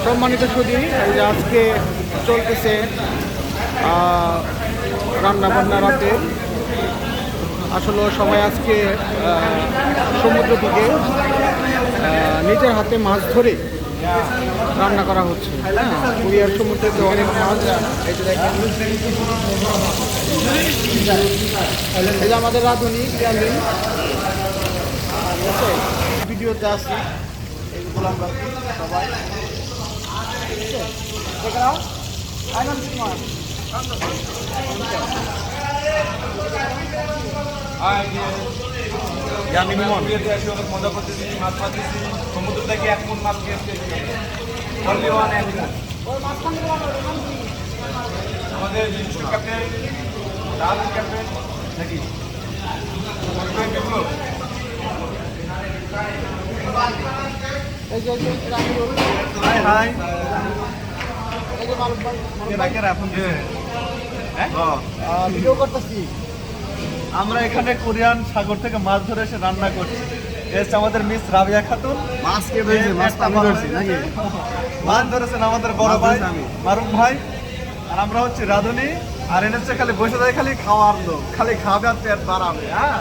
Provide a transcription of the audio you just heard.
সম্মানিত সুধী, এই যে আজকে চলতেছে রান্না বান্না রাতে। আসলে সবাই আজকে সমুদ্র থেকে নিজের হাতে মাছ ধরে রান্না করা হচ্ছে। হ্যাঁ, কুরিয়ার সমুদ্রে অনেক মাছ। এই যে দেখেন, এই যে আমাদের রাঁধুনি পিয়ালিন ভিডিওতে আছে। এইগুলো আমরা সবাই মজা করতেছি, মাছ পাচ্ছি সমুদ্র থেকে এক মন মাছ খেয়েছি। আমাদের ক্যাপ্টেন রাজ ক্যাপ্টেন নাকি ভিডিও করতেছি। আমরা এখানে কোরিয়ান সাগর থেকে মাছ ধরে এসে রান্না করছি। এসে আমাদের মিস রাবিয়া খাতুন মাছ কে ধরেছে? মাছ আমি ধরছি নাকি? মাছ ধরেছেন আমাদের বড় ভাই মারুফ ভাই, আর আমরা হচ্ছে রাঁধুনি। আর এনেছে খালি বসে যায়, খালি খাওয়ার লোক, খালি খাবে আর পেট বাড়াবে। হ্যাঁ,